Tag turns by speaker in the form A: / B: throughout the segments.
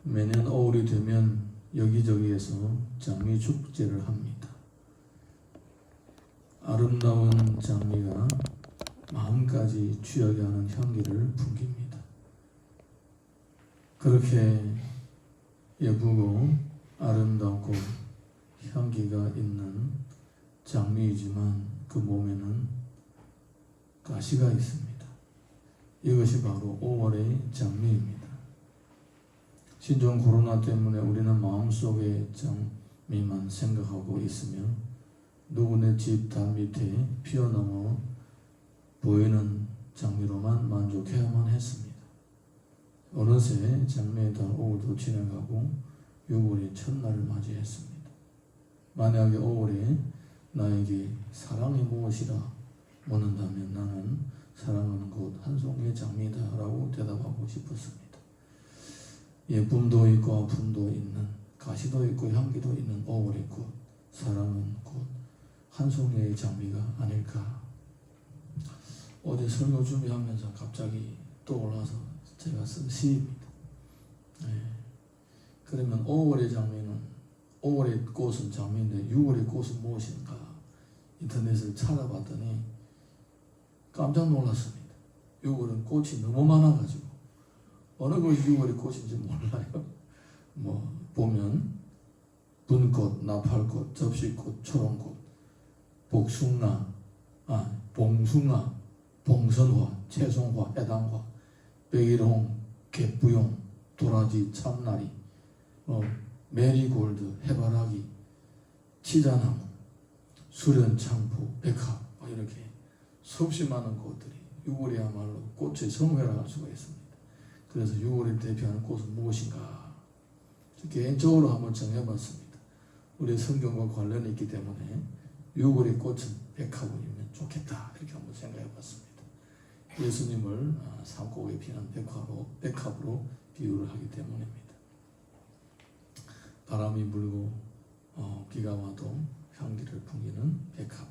A: 매년 5월이 되면 여기저기에서 장미 축제를 합니다. 아름다운 장미가 마음까지 취하게 하는 향기를 풍깁니다. 그렇게 예쁘고 아름답고 향기가 있는 장미이지만 그 몸에는 가시가 있습니다. 이것이 바로 5월의 장미입니다. 신종 코로나 때문에 우리는 마음속에 장미만 생각하고 있으며 누구네 집 단 밑에 피어넘어 보이는 장미로만 만족해야만 했습니다. 어느새 장미의 달 5월도 지나가고 6월의 첫날을 맞이했습니다. 만약에 5월에 나에게 사랑이 무엇이라 묻는다면 나는 사랑은 곧 한 송이의 장미다 라고 대답하고 싶었습니다. 예쁨도 있고 아픔도 있는, 가시도 있고 향기도 있는 5월의 꽃, 사랑은 곧 한 송이의 장미가 아닐까. 어제 설교 준비하면서 갑자기 떠올라서 제가 쓴 시입니다. 그러면 5월의 장미는, 5월의 꽃은 장미인데 6월의 꽃은 무엇인가 인터넷을 찾아봤더니 깜짝 놀랐습니다. 6월은 꽃이 너무 많아가지고 어느 것이 6월의 꽃인지 몰라요. 보면 분꽃, 나팔꽃, 접시꽃, 초롱꽃, 복숭아, 봉숭아, 봉선화, 채송화, 해당화, 백일홍, 갯부용, 도라지, 참나리, 메리골드, 해바라기, 치자나무, 수련창포, 백합, 이렇게 수없이 많은 꽃들이 6월이야말로 꽃의 성회라 할 수가 있습니다. 그래서 6월을 대표하는 꽃은 무엇인가 개인적으로 한번 정해봤습니다. 우리 성경과 관련이 있기 때문에 6월의 꽃은 백합이면 좋겠다 이렇게 한번 생각해봤습니다. 예수님을 산골에 피는 백합으로 비유를 하기 때문입니다. 바람이 불고 비가 와도 향기를 풍기는 백합,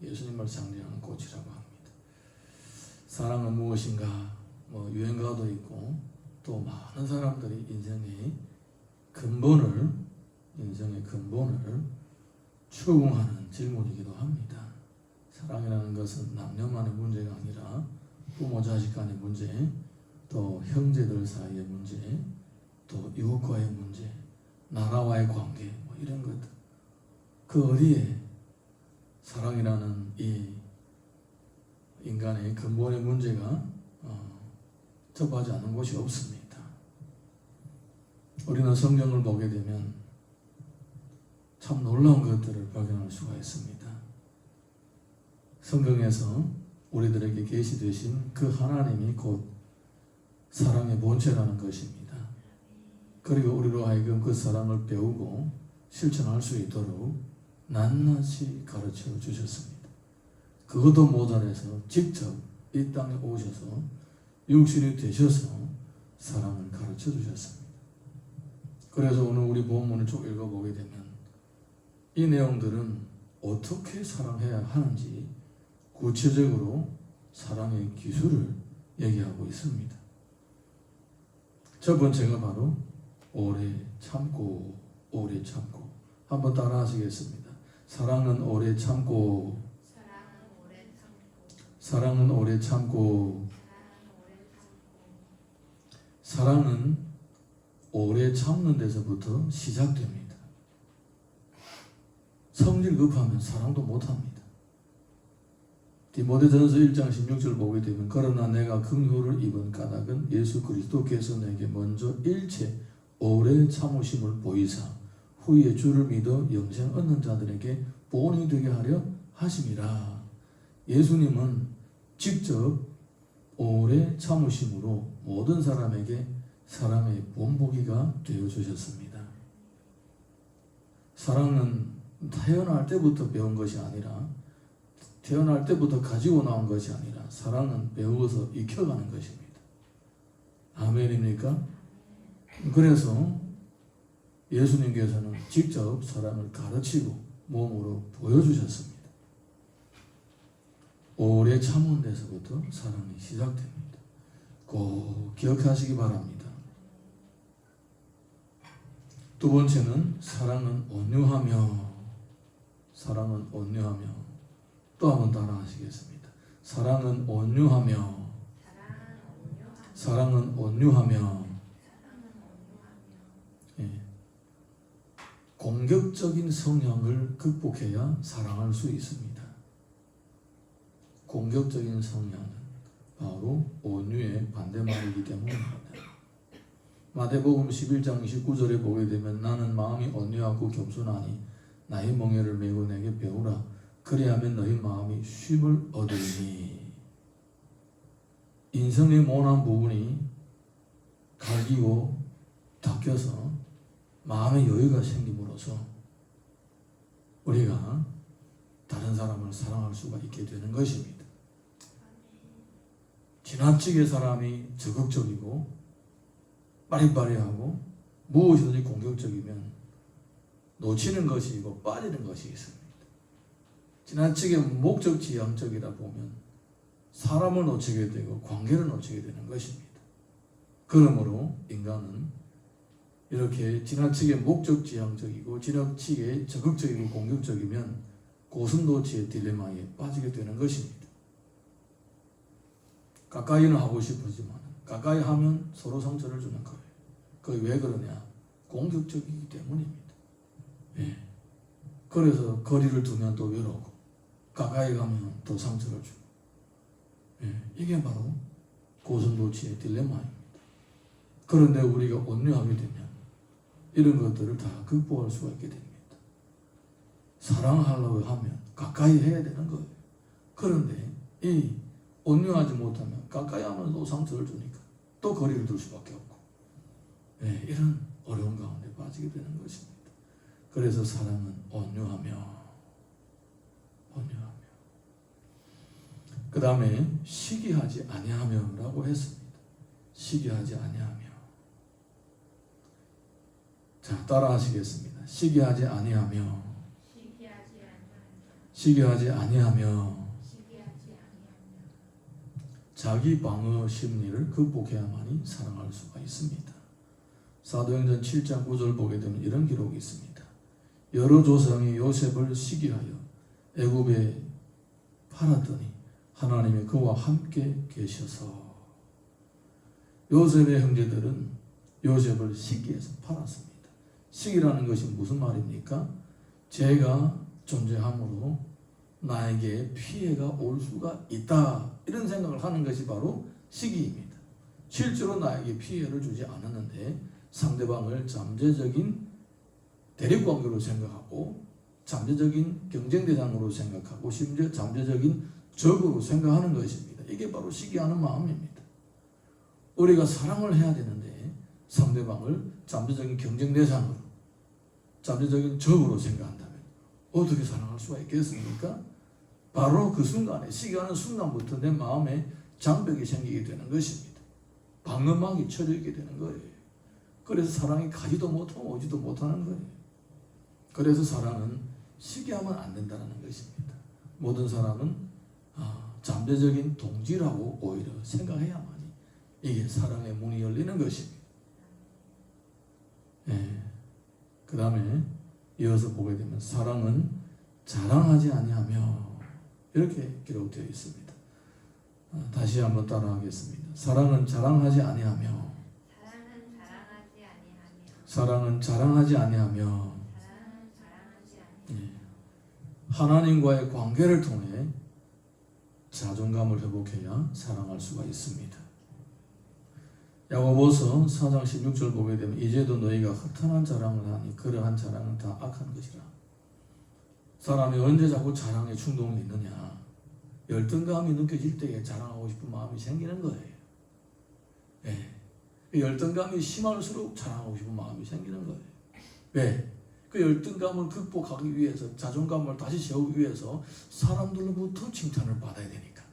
A: 예수님을 상징하는 꽃이라고 합니다. 사랑은 무엇인가? 유행가도 있고 또 많은 사람들이 인생의 근본을 추궁하는 질문이기도 합니다. 사랑이라는 것은 남녀만의 문제가 아니라 부모 자식 간의 문제, 또 형제들 사이의 문제, 또 이웃과의 문제, 나라와의 관계, 이런 것들. 그 어디에 사랑이라는 이 인간의 근본의 문제가 접하지 않는 곳이 없습니다. 우리는 성경을 보게 되면 참 놀라운 것들을 발견할 수가 있습니다. 성경에서 우리들에게 계시되신 그 하나님이 곧 사랑의 본체라는 것입니다. 그리고 우리로 하여금 그 사랑을 배우고 실천할 수 있도록 낱낱이 가르쳐 주셨습니다. 그것도 모자라서 직접 이 땅에 오셔서 육신이 되셔서 사랑을 가르쳐 주셨습니다. 그래서 오늘 우리 본문을 쭉 읽어보게 되면 이 내용들은 어떻게 사랑해야 하는지 구체적으로 사랑의 기술을 얘기하고 있습니다. 첫 번째가 바로 오래 참고, 오래 참고. 한번 따라 하시겠습니다. 사랑은 오래 참고, 사랑은 오래 참고. 사랑은 오래 참는 데서부터 시작됩니다. 성질 급하면 사랑도 못합니다. 디모데전서 1장 16절 보게 되면 그러나 내가 긍휼을 입은 까닭은 예수 그리스도께서 내게 먼저 일체 오래 참으심을 보이사 후에 주를 믿어 영생 얻는 자들에게 본이 되게 하려 하심이라. 예수님은 직접 오래 참으심으로 모든 사람에게 사랑의 본보기가 되어주셨습니다. 사랑은 태어날 때부터 배운 것이 아니라 태어날 때부터 가지고 나온 것이 아니라 사랑은 배워서 익혀가는 것입니다. 아멘입니까? 그래서 예수님께서는 직접 사랑을 가르치고 몸으로 보여주셨습니다. 오래 참은 데서부터 사랑이 시작됩니다. 꼭 기억하시기 바랍니다. 두 번째는 사랑은 온유하며. 사랑은 온유하며. 또 한번 따라 하시겠습니다. 사랑은 온유하며. 사랑은 온유하며. 예. 공격적인 성향을 극복해야 사랑할 수 있습니다. 공격적인 성향은 바로 온유의 반대말이기 때문입니다. 마태복음 11장 29절에 보게 되면 나는 마음이 온유하고 겸손하니 나의 멍에를 메고 내게 배우라. 그리하면 너희 마음이 쉼을 얻으리니. 인성의 모난 부분이 갈기고 닦여서 마음의 여유가 생김으로써 우리가 다른 사람을 사랑할 수가 있게 되는 것입니다. 지나치게 사람이 적극적이고 빠리빠리하고 무엇이든지 공격적이면 놓치는 것이 있고 빠지는 것이 있습니다. 지나치게 목적지향적이다 보면 사람을 놓치게 되고 관계를 놓치게 되는 것입니다. 그러므로 인간은 이렇게 지나치게 목적지향적이고 지나치게 적극적이고 공격적이면 고슴도치의 딜레마에 빠지게 되는 것입니다. 가까이는 하고 싶으지만 가까이 하면 서로 상처를 주는 거예요. 그게 왜 그러냐? 공격적이기 때문입니다. 예. 그래서 거리를 두면 또 외롭고 가까이 가면 또 상처를 주고. 예. 이게 바로 고슴도치의 딜레마입니다. 그런데 우리가 온유하게 되면 이런 것들을 다 극복할 수가 있게 됩니다. 사랑하려고 하면 가까이 해야 되는 거예요. 그런데 이 온유하지 못하면 가까이 하면 또 상처를 주니까 또 거리를 둘 수밖에 없고, 예, 이런 어려운 가운데 빠지게 되는 것입니다. 그래서 사랑은 온유하며. 그 다음에 시기하지 아니하며라고 했습니다. 시기하지 아니하며. 자, 따라 하시겠습니다. 시기하지 아니하며. 시기하지 아니하며. 자기 방어 심리를 극복해야만이 사랑할 수가 있습니다. 사도행전 7장 9절 보게 되면 이런 기록이 있습니다. 여러 조상이 요셉을 시기하여 애굽에 팔았더니 하나님이 그와 함께 계셔서. 요셉의 형제들은 요셉을 시기해서 팔았습니다. 시기라는 것이 무슨 말입니까? 죄가 존재함으로 나에게 피해가 올 수가 있다, 이런 생각을 하는 것이 바로 시기입니다. 실제로 나에게 피해를 주지 않았는데 상대방을 잠재적인 대립관계로 생각하고 잠재적인 경쟁 대상으로 생각하고 심지어 잠재적인 적으로 생각하는 것입니다. 이게 바로 시기하는 마음입니다. 우리가 사랑을 해야 되는데 상대방을 잠재적인 경쟁 대상으로, 잠재적인 적으로 생각한다면 어떻게 사랑할 수가 있겠습니까? 바로 그 순간에, 시기하는 순간부터 내 마음에 장벽이 생기게 되는 것입니다. 방어막이 쳐지게 되는 거예요. 그래서 사랑이 가지도 못하고 오지도 못하는 거예요. 그래서 사랑은 시기하면 안 된다는 것입니다. 모든 사람은 잠재적인 동지라고 오히려 생각해야만이 이게 사랑의 문이 열리는 것입니다. 예. 그 다음에 이어서 보게 되면 사랑은 자랑하지 아니하며, 이렇게 기록되어 있습니다. 다시 한번 따라하겠습니다. 사랑은 자랑하지 아니하며. 사랑은 자랑하지 아니하며. 예. 하나님과의 관계를 통해 자존감을 회복해야 사랑할 수가 있습니다. 야고보서 4장 16절 보게 되면 이제도 너희가 허탄한 자랑을 하니 그러한 자랑은 다 악한 것이라. 사람이 언제 자꾸 자랑에 충동이 있느냐? 열등감이 느껴질 때에 자랑하고 싶은 마음이 생기는 거예요. 예. 열등감이 심할수록 자랑하고 싶은 마음이 생기는 거예요. 왜? 그 열등감을 극복하기 위해서, 자존감을 다시 세우기 위해서 사람들로부터 칭찬을 받아야 되니까,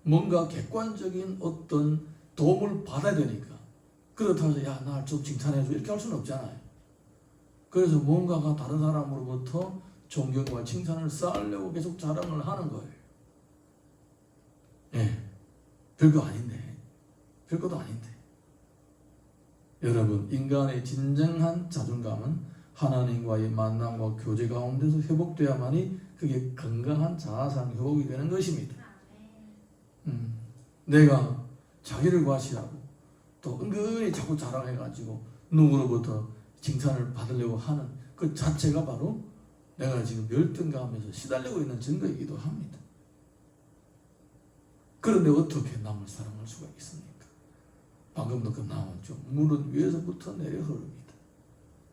A: 뭔가 객관적인 어떤 도움을 받아야 되니까, 그렇다고 해서 야, 나 좀 칭찬해줘 이렇게 할 수는 없잖아요. 그래서 뭔가가 다른 사람으로부터 존경과 칭찬을 쌓으려고 계속 자랑을 하는 거예요. 예, 별거 아닌데, 별것도 아닌데. 여러분, 인간의 진정한 자존감은 하나님과의 만남과 교제 가운데서 회복되어야만이 그게 건강한 자아상 회복이 되는 것입니다. 내가 자기를 과시하고 또 은근히 자꾸 자랑해가지고 누구로부터 칭찬을 받으려고 하는 그 자체가 바로 내가 지금 열등감에서 시달리고 있는 증거이기도 합니다. 그런데 어떻게 남을 사랑할 수가 있습니까? 방금도 그 나왔죠. 물은 위에서부터 내려 흐릅니다.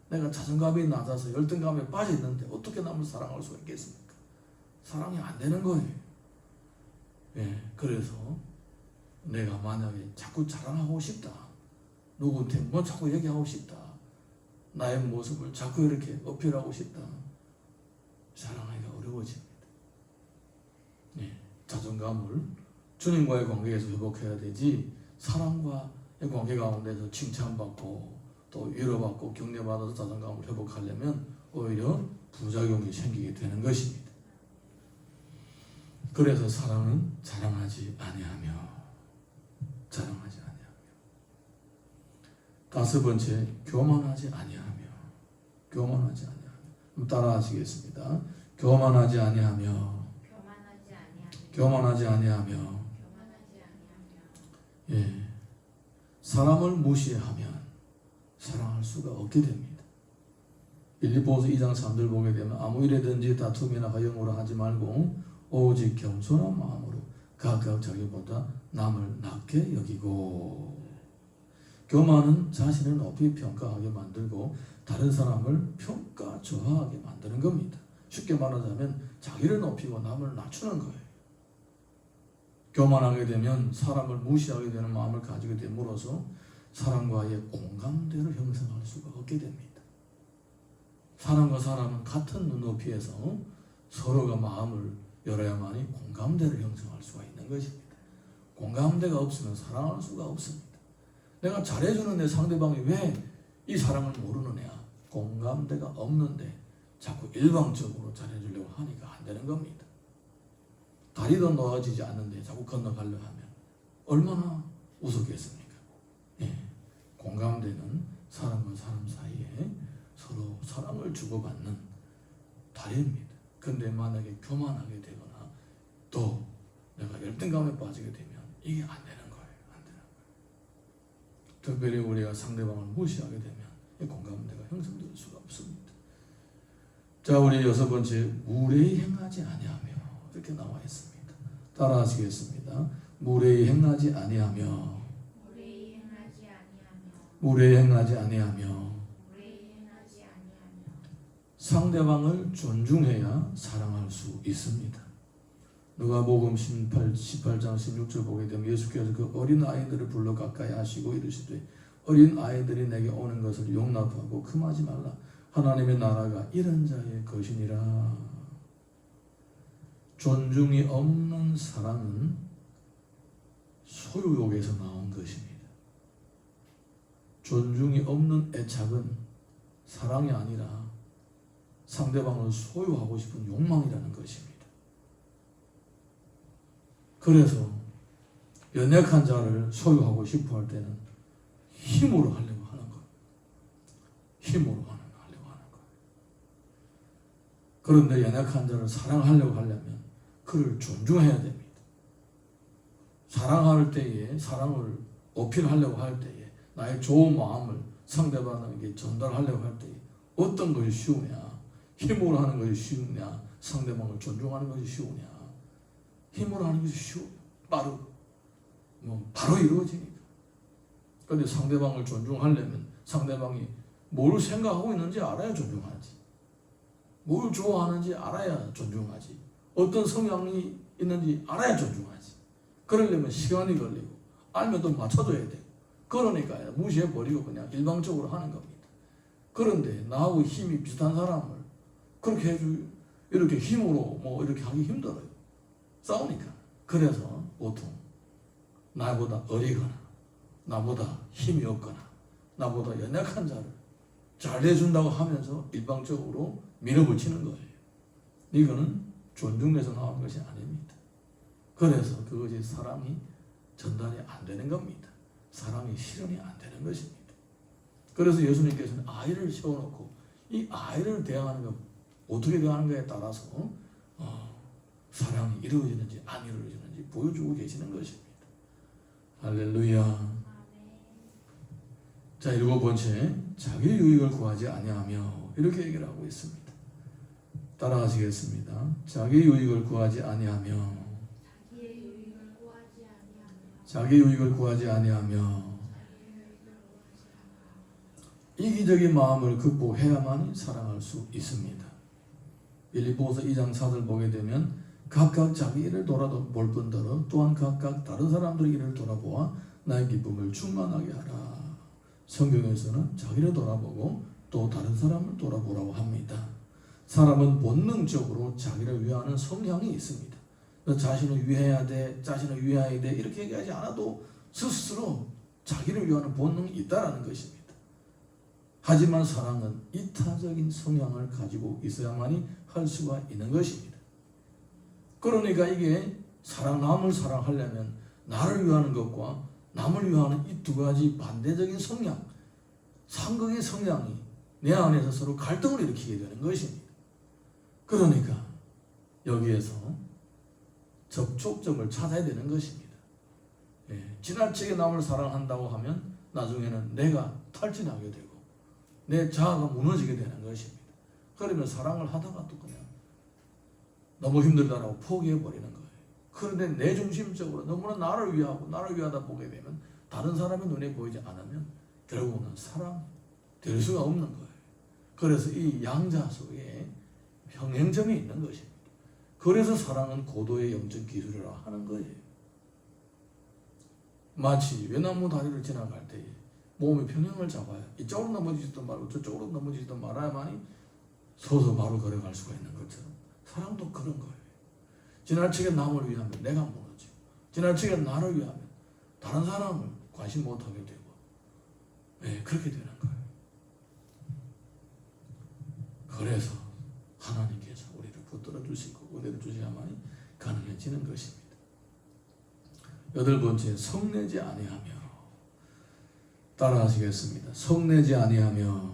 A: 내가 자존감이 낮아서 열등감에 빠져 있는데 어떻게 남을 사랑할 수가 있겠습니까? 사랑이 안 되는 거예요. 그래서 내가 만약에 자꾸 자랑하고 싶다, 누구한테 뭐 자꾸 얘기하고 싶다, 나의 모습을 자꾸 이렇게 어필하고 싶다, 사랑하기가 어려워집니다. 자존감을 주님과의 관계에서 회복해야 되지, 사랑과의 관계 가운데서 칭찬받고 또 위로받고 격려받아서 자존감을 회복하려면 오히려 부작용이 생기게 되는 것입니다. 그래서 사랑은 자랑하지 아니하며. 다섯 번째, 교만하지 아니하며. 따라 하시겠습니다. 교만하지 아니하며. 사람을 무시하면 사랑할 수가 없게 됩니다. 빌립보서 2장 3절 보게 되면 아무 일에든지 다툼이나 허영으로 하지 말고 오직 겸손한 마음으로 각각 자기보다 남을 낮게 여기고. 교만은 자신을 높이 평가하게 만들고 다른 사람을 평가저하하게 만드는 겁니다. 쉽게 말하자면 자기를 높이고 남을 낮추는 거예요. 교만하게 되면 사람을 무시하게 되는 마음을 가지게 됨으로써 사람과의 공감대를 형성할 수가 없게 됩니다. 사람과 사람은 같은 눈높이에서 서로가 마음을 열어야만이 공감대를 형성할 수가 있는 것입니다. 공감대가 없으면 사랑할 수가 없습니다. 내가 잘해주는 내 상대방이 왜 이 사랑을 모르느냐? 공감대가 없는데 자꾸 일방적으로 잘해주려고 하니까 안 되는 겁니다. 다리도 놓아지지 않는데 자꾸 건너가려 하면 얼마나 우습겠습니까? 공감대는 사람과 사람 사이에 서로 사랑을 주고받는 다리입니다. 그런데 만약에 교만하게 되거나 또 내가 열등감에 빠지게 되면 이게 안 되는 거예요. 특별히 우리가 상대방을 무시하게 되면 이 공감대가 형성될 수가 없습니다. 자, 우리 여섯 번째, 무례히 행하지 아니하며. 이렇게 나와 있습니다. 따라 하시겠습니다. 무례히 행하지 아니하며. 상대방을 존중해야 사랑할 수 있습니다. 누가복음 18장 16절 보게 되면 예수께서 그 어린 아이들을 불러 가까이 하시고 이르시되 어린 아이들이 내게 오는 것을 용납하고 금하지 말라. 하나님의 나라가 이런 자의 것이니라. 존중이 없는 사랑은 소유욕에서 나온 것입니다. 존중이 없는 애착은 사랑이 아니라 상대방을 소유하고 싶은 욕망이라는 것입니다. 그래서 연약한 자를 소유하고 싶어 할 때는 힘으로 하려고 하는 거예요. 그런데 연약한 자를 사랑하려고 하려면 그를 존중해야 됩니다. 사랑할 때에, 사랑을 어필하려고 할 때에, 나의 좋은 마음을 상대방에게 전달하려고 할 때에 어떤 것이 쉬우냐? 힘으로 하는 것이 쉬우냐? 상대방을 존중하는 것이 쉬우냐? 힘으로 하는 것이 쉬워요. 바로 이루어지니까. 그런데 상대방을 존중하려면 상대방이 뭘 생각하고 있는지 알아야 존중하지. 뭘 좋아하는지 알아야 존중하지. 어떤 성향이 있는지 알아야 존중하지. 그러려면 시간이 걸리고 알면 또 맞춰줘야 되고. 그러니까 무시해버리고 그냥 일방적으로 하는 겁니다. 그런데 나하고 힘이 비슷한 사람을 그렇게 이렇게 힘으로 이렇게 하기 힘들어요. 싸우니까. 그래서 보통 나보다 어리거나 나보다 힘이 없거나 나보다 연약한 자를 잘해준다고 하면서 일방적으로 밀어붙이는 거예요. 이거는 존중에서 나온 것이 아닙니다. 그래서 그것이 사랑이 전달이 안 되는 겁니다. 사랑이 실현이 안 되는 것입니다. 그래서 예수님께서는 아이를 세워놓고 이 아이를 대하는 것, 어떻게 대하는가에 따라서 사랑이 이루어지는지 안 이루어지는지 보여주고 계시는 것입니다. 할렐루야. 자, 7번째, 자기 유익을 구하지 아니하며, 이렇게 얘기를 하고 있습니다. 따라하시겠습니다. 자기 유익을 구하지 아니하며, 자기 유익을 구하지 아니하며, 이기적인 마음을 극복해야만 사랑할 수 있습니다. 빌립보서 2장 4절 보게 되면 각각 자기 일을 돌아볼 뿐더러 또한 각각 다른 사람들의 일을 돌아보아 나의 기쁨을 충만하게 하라. 성경에서는 자기를 돌아보고 또 다른 사람을 돌아보라고 합니다. 사람은 본능적으로 자기를 위하는 성향이 있습니다. 자신을 위해야 돼, 자신을 위하야 돼 이렇게 얘기하지 않아도 스스로 자기를 위하는 본능이 있다는 것입니다. 하지만 사랑은 이타적인 성향을 가지고 있어야만이 할 수가 있는 것입니다. 그러니까 이게 남을 사랑하려면 나를 위하는 것과 남을 위하는 이 두 가지 반대적인 성향, 상극의 성향이 내 안에서 서로 갈등을 일으키게 되는 것입니다. 그러니까 여기에서 접촉점을 찾아야 되는 것입니다. 지나치게 남을 사랑한다고 하면 나중에는 내가 탈진하게 되고 내 자아가 무너지게 되는 것입니다. 그러면 사랑을 하다가 또 그냥 너무 힘들다라고 포기해버리는 거예요. 그런데 내 중심적으로 너무나 나를 위하고 나를 위하다 보게 되면 다른 사람의 눈에 보이지 않으면 결국은 사랑 될 수가 없는 거예요. 그래서 이 양자 속에 평행점이 있는 것입니다. 그래서 사랑은 고도의 영적 기술이라고 하는 거예요. 마치 외나무 다리를 지나갈 때 몸의 평형을 잡아야 이쪽으로 넘어지지도 말고 저쪽으로 넘어지지도 말아야만이 서서 바로 걸어갈 수가 있는 것처럼 사랑도 그런 거예요. 지나치게 남을 위하면 내가 무너지고 지나치게 나를 위하면 다른 사람을 관심 못하게 되고 그렇게 되는 거예요. 그래서 하나님께서 우리를 붙들어 주시고 은혜를 주셔야만이 가능해지는 것입니다. 8번째, 성내지 아니하며. 따라하시겠습니다. 성내지 아니하며.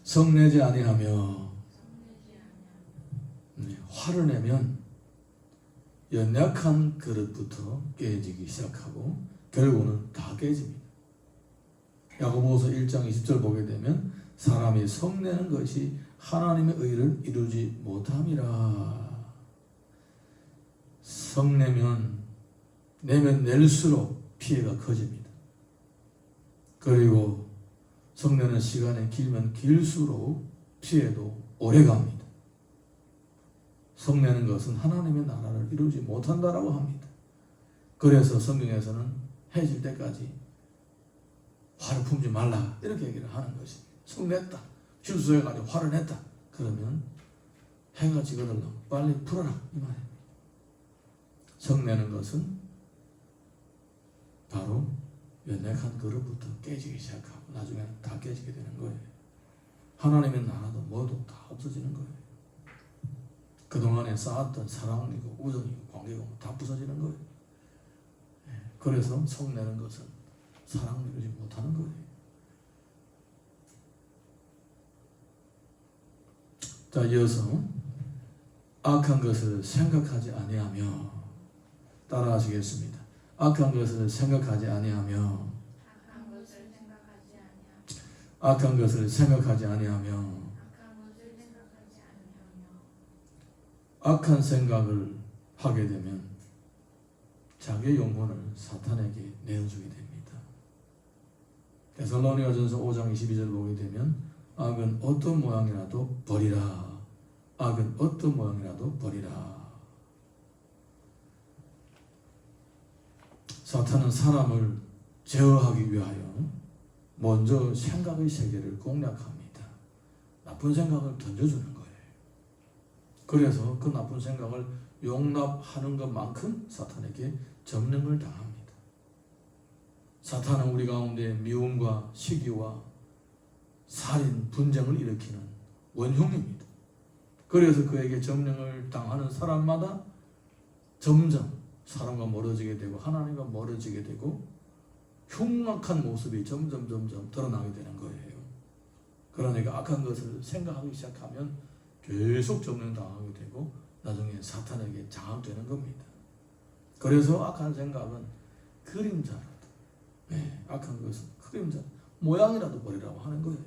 A: 성내지 아니하며. 화를 내면 연약한 그릇부터 깨지기 시작하고 결국은 다 깨집니다. 야고보서 1장 20절 보게 되면 사람이 성내는 것이 하나님의 의를 이루지 못함이라. 성내면 낼수록 피해가 커집니다. 그리고 성내는 시간이 길면 길수록 피해도 오래갑니다. 성내는 것은 하나님의 나라를 이루지 못한다라고 합니다. 그래서 성경에서는 해질 때까지 화를 품지 말라 이렇게 얘기를 하는 것입니다. 성냈다, 실수해가지고 화를 냈다 그러면 해가 지거들러 빨리 풀어라 이 말입니다. 성내는 것은 바로 연약한 그릇부터 깨지기 시작하고 나중에는 다 깨지게 되는 거예요. 하나님의 나라도 뭐도 다 없어지는 거예요. 그동안에 쌓았던 사랑이고 우정이고 관계가 다 부서지는 거예요. 그래서 성내는 것은 사랑을 이루지 못하는 거예요. 자, 이어서 악한 것을 생각하지 아니하며. 따라하시겠습니다. 악한 것을 생각하지 아니하며. 악한 것을 생각하지 아니하며. 악한 생각을 하게 되면 자기의 영혼을 사탄에게 내어주게 됩니다. 데살로니가전서 5장 22절 보게 되면 악은 어떤 모양이라도 버리라. 악은 어떤 모양이라도 버리라. 사탄은 사람을 제어하기 위하여 먼저 생각의 세계를 공략합니다. 나쁜 생각을 던져주는 거예요. 그래서 그 나쁜 생각을 용납하는 것만큼 사탄에게 점령을 당합니다. 사탄은 우리 가운데 미움과 시기와 살인, 분쟁을 일으키는 원흉입니다. 그래서 그에게 점령을 당하는 사람마다 점점 사람과 멀어지게 되고 하나님과 멀어지게 되고 흉악한 모습이 점점 드러나게 되는 거예요. 그러니까 악한 것을 생각하기 시작하면 계속 점령당하게 되고 나중에 사탄에게 장악되는 겁니다. 그래서 악한 생각은 그림자라도, 악한 것은 그림자, 모양이라도 버리라고 하는 거예요.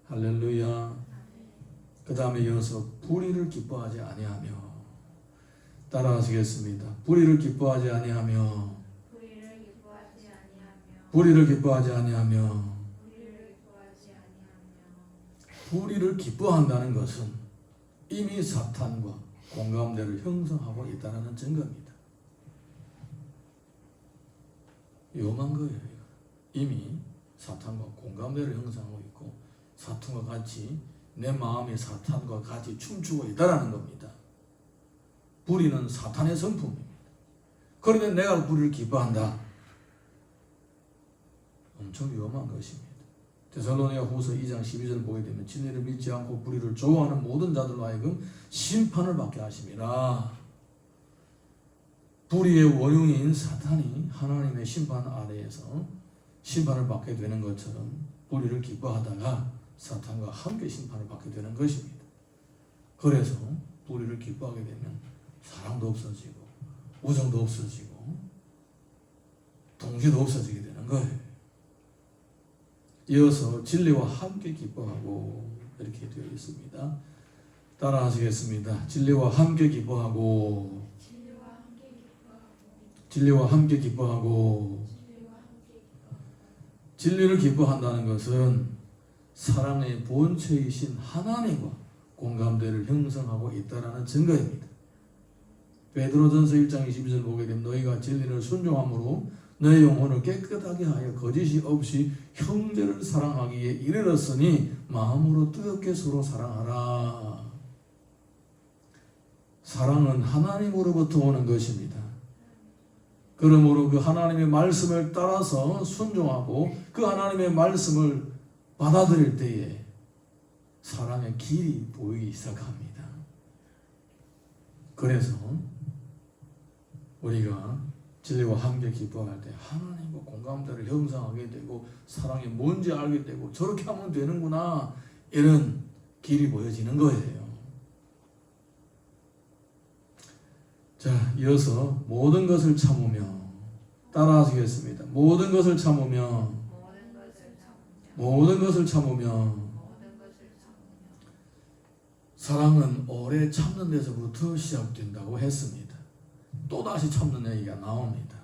A: 할렐루야. 그 다음에 이어서 불의를 기뻐하지 아니하며, 따라하시겠습니다. 불의를 기뻐하지 아니하며, 불의를 기뻐하지 아니하며. 불의를 기뻐한다는 것은 이미 사탄과 공감대를 형성하고 있다는 증거입니다. 위험한 거예요. 이미 사탄과 공감대를 형성하고 있고 사탄과 같이 내 마음이 사탄과 같이 춤추고 있다는 겁니다. 불의는 사탄의 성품입니다. 그런데 내가 불의를 기뻐한다. 엄청 위험한 것입니다. 데살로니가 후서 2장 12절 보게 되면 진리를 믿지 않고 불의를 좋아하는 모든 자들로 하여금 심판을 받게 하심이라. 불의의 원흉인 사탄이 하나님의 심판 아래에서 심판을 받게 되는 것처럼 불의를 기뻐하다가 사탄과 함께 심판을 받게 되는 것입니다. 그래서 불의를 기뻐하게 되면 사랑도 없어지고 우정도 없어지고 동기도 없어지게 되는 거예요. 이어서 진리와 함께 기뻐하고 이렇게 되어 있습니다. 따라 하시겠습니다. 진리와 함께 기뻐하고, 진리와 함께 기뻐하고. 진리를 기뻐한다는 것은 사랑의 본체이신 하나님과 공감대를 형성하고 있다는 증거입니다. 베드로전서 1장 22절 보게 되면 너희가 진리를 순종함으로 너의 영혼을 깨끗하게 하여 거짓이 없이 형제를 사랑하기에 이르렀으니 마음으로 뜨겁게 서로 사랑하라. 사랑은 하나님으로부터 오는 것입니다. 그러므로 그 하나님의 말씀을 따라서 순종하고 그 하나님의 말씀을 받아들일 때에 사랑의 길이 보이기 시작합니다. 그래서 우리가 진리와 함께 기뻐할 때 하나님과 공감대를 형성하게 되고 사랑이 뭔지 알게 되고 저렇게 하면 되는구나 이런 길이 보여지는 거예요. 자, 이어서 모든 것을 참으며, 따라하시겠습니다. 모든 것을 참으며, 모든 것을 참으며. 사랑은 오래 참는 데서부터 시작된다고 했습니다. 또다시 참는 얘기가 나옵니다.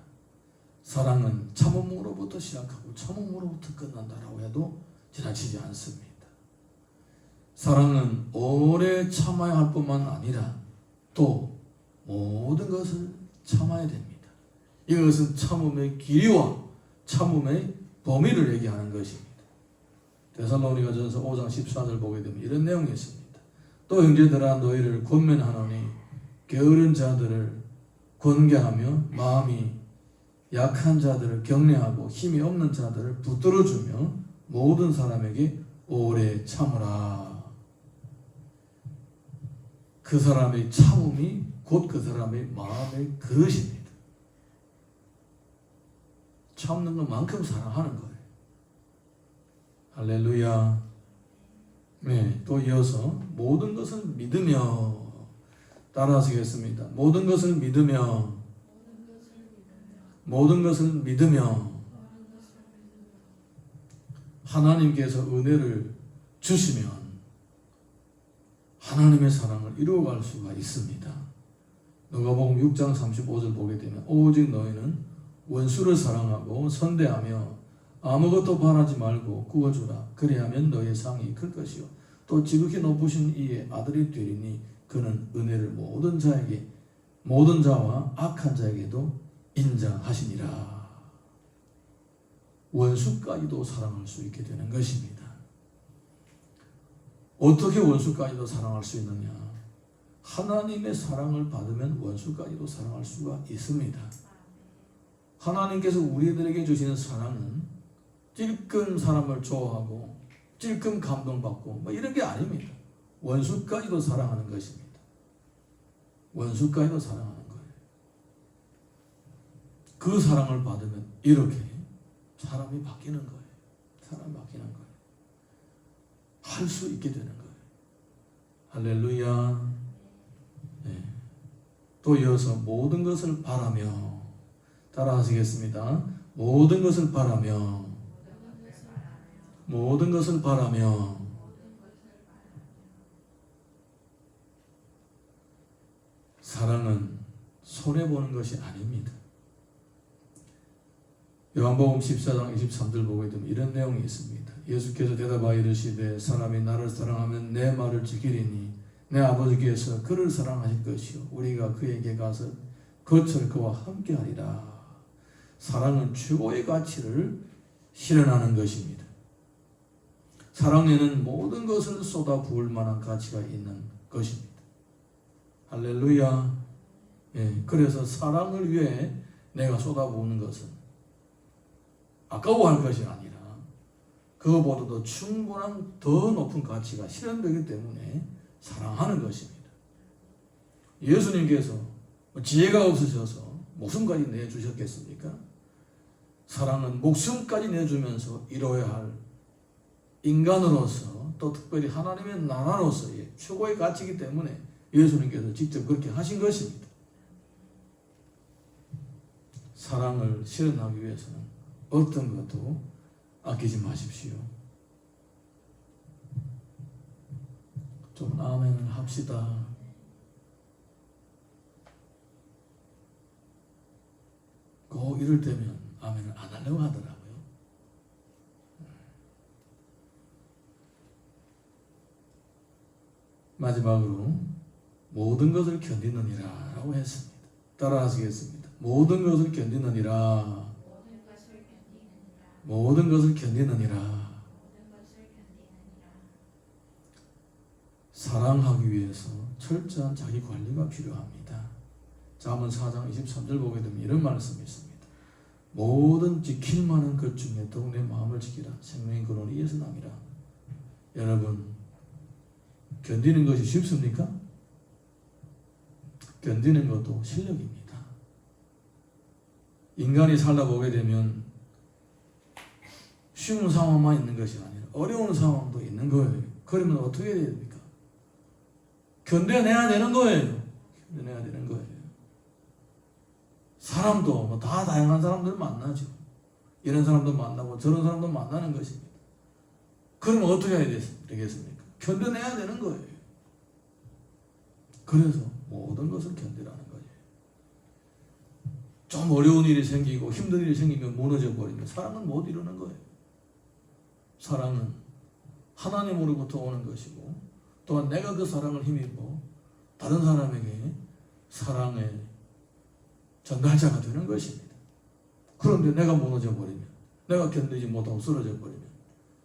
A: 사랑은 참음으로부터 시작하고 참음으로부터 끝난다라고 해도 지나치지 않습니다. 사랑은 오래 참아야 할 뿐만 아니라 또 모든 것을 참아야 됩니다. 이것은 참음의 길이와 참음의 범위를 얘기하는 것입니다. 데살로니가전서 5장 14절 보게 되면 이런 내용이 있습니다. 또 형제들아 너희를 권면하노니 게으른 자들을 권계하며 마음이 약한 자들을 격려하고 힘이 없는 자들을 붙들어주며 모든 사람에게 오래 참으라. 그 사람의 참음이 곧 그 사람의 마음의 그릇입니다. 참는 것만큼 사랑하는 거예요. 할렐루야. 네, 또 이어서 모든 것을 믿으며, 따라하시겠습니다. 모든 것을 믿으며, 모든 것을 믿으며. 하나님께서 은혜를 주시면 하나님의 사랑을 이루어갈 수가 있습니다. 누가복음 6장 35절 보게 되면 오직 너희는 원수를 사랑하고 선대하며 아무것도 바라지 말고 구워주라. 그리하면 너희의 상이 클 것이요 또 지극히 높으신 이의 아들이 되리니 그는 은혜를 모든 자에게, 모든 자와 악한 자에게도 인자하시니라. 원수까지도 사랑할 수 있게 되는 것입니다. 어떻게 원수까지도 사랑할 수 있느냐? 하나님의 사랑을 받으면 원수까지도 사랑할 수가 있습니다. 하나님께서 우리들에게 주시는 사랑은 찔끔 사람을 좋아하고 찔끔 감동받고 뭐 이런 게 아닙니다. 원수까지도 사랑하는 것입니다. 원수까지도 사랑하는 거예요. 그 사랑을 받으면 이렇게 사람이 바뀌는 거예요. 사람이 바뀌는 거예요. 할 수 있게 되는 거예요. 할렐루야. 네. 또 이어서 모든 것을 바라며, 따라하시겠습니다. 모든 것을 바라며, 모든 것을 바라며. 사랑은 손해보는 것이 아닙니다. 요한복음 14장 23절 보게 되면 이런 내용이 있습니다. 예수께서 대답하여 이르시되 사람이 나를 사랑하면 내 말을 지키리니 내 아버지께서 그를 사랑하실 것이요 우리가 그에게 가서 거처를 그와 함께하리라. 사랑은 최고의 가치를 실현하는 것입니다. 사랑에는 모든 것을 쏟아부을 만한 가치가 있는 것입니다. 할렐루야. 예, 그래서 사랑을 위해 내가 쏟아부는 것은 아까워할 것이 아니라 그거보다도 충분한 더 높은 가치가 실현되기 때문에 사랑하는 것입니다. 예수님께서 지혜가 없으셔서 목숨까지 내주셨겠습니까? 사랑은 목숨까지 내주면서 이루어야 할 인간으로서 또 특별히 하나님의 나라로서의 최고의 가치이기 때문에 예수님께서 직접 그렇게 하신 것입니다. 사랑을 실현하기 위해서는 어떤 것도 아끼지 마십시오. 좀 아멘을 합시다. 꼭 이럴 때면 아멘을 안 하려고 하더라고요. 마지막으로 모든 것을 견디느니라 라고 했습니다. 따라하시겠습니다. 모든 것을 견디느니라. 모든 것을 견디느니라. 사랑하기 위해서 철저한 자기 관리가 필요합니다. 잠언 4장 23절 보게 되면 이런 말씀이 있습니다. 모든 지킬 만한 것 중에 더욱 내 마음을 지키라. 생명의 근원이 이에서 남이라. 여러분, 견디는 것이 쉽습니까? 견디는 것도 실력입니다. 인간이 살다 보게 되면 쉬운 상황만 있는 것이 아니라 어려운 상황도 있는 거예요. 그러면 어떻게 해야 됩니까? 견뎌내야 되는 거예요. 견뎌내야 되는 거예요. 사람도 뭐 다 다양한 사람들 만나죠. 이런 사람도 만나고 저런 사람도 만나는 것입니다. 그러면 어떻게 해야 되겠습니까? 견뎌내야 되는 거예요. 그래서 모든 것을 견디라는 거예요. 좀 어려운 일이 생기고 힘든 일이 생기면 무너져 버리면 사랑은 못 이루는 거예요. 사랑은 하나님으로부터 오는 것이고 또한 내가 그 사랑을 힘입어 다른 사람에게 사랑의 전달자가 되는 것입니다. 그런데 내가 무너져 버리면, 내가 견디지 못하고 쓰러져 버리면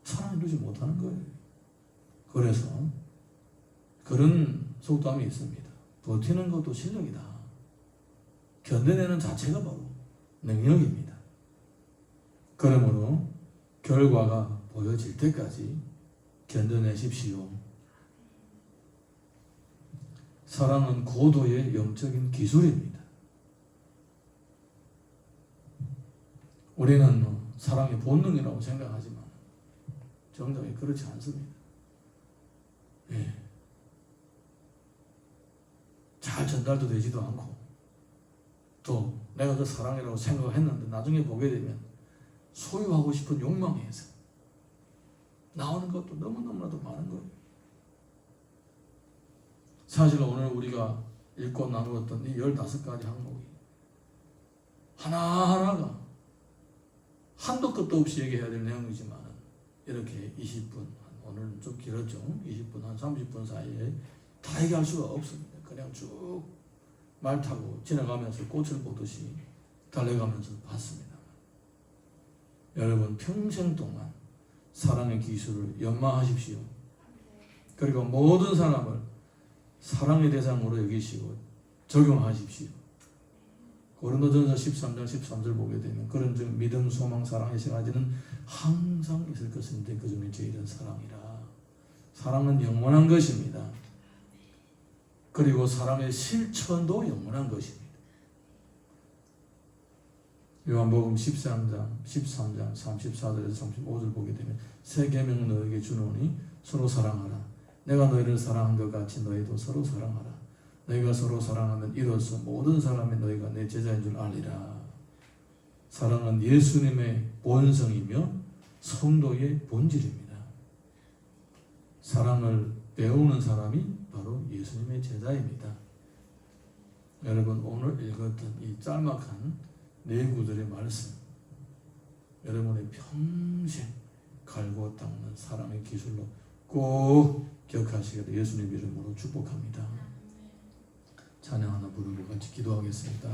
A: 사랑을 이루지 못하는 거예요. 그래서 그런 속담이 있습니다. 버티는 것도 실력이다. 견뎌내는 자체가 바로 능력입니다. 그러므로 결과가 보여질 때까지 견뎌내십시오. 사랑은 고도의 영적인 기술입니다. 우리는 사랑의 본능이라고 생각하지만 정작 그렇지 않습니다. 예. 잘 전달도 되지도 않고 또 내가 그 사랑이라고 생각했는데 나중에 보게 되면 소유하고 싶은 욕망에서 나오는 것도 너무너무나도 많은 거예요. 사실 오늘 우리가 읽고 나누었던 이 15가지 항목이 하나하나가 한도 끝도 없이 얘기해야 될 내용이지만 이렇게 20분, 오늘은 좀 길었죠. 20분, 한 30분 사이에 다 얘기할 수가 없습니다. 그냥 쭉 말 타고 지나가면서 꽃을 보듯이 달려가면서 봤습니다. 여러분 평생 동안 사랑의 기술을 연마하십시오. 그리고 모든 사람을 사랑의 대상으로 여기시고 적용하십시오. 고린도전서 13장 13절 보게 되면 그런 즉 믿음, 소망, 사랑의 세 가지는 항상 있을 것인데 그 중에 제일은 사랑이라. 사랑은 영원한 것입니다. 그리고 사랑의 실천도 영원한 것입니다. 요한복음 13장 34절에서 35절 보게 되면 새 계명을 너에게 주노니 서로 사랑하라. 내가 너희를 사랑한 것 같이 너희도 서로 사랑하라. 너희가 서로 사랑하면 이로써 모든 사람이 너희가 내 제자인 줄 알리라. 사랑은 예수님의 본성이며 성도의 본질입니다. 사랑을 배우는 사람이 바로 예수님의 제자입니다. 여러분 오늘 읽었던 이 짤막한 네 구절의 말씀, 여러분의 평생 갈고 닦는 사랑의 기술로 꼭 기억하시기를 예수님 이름으로 축복합니다. 찬양 하나 부르고 같이 기도하겠습니다.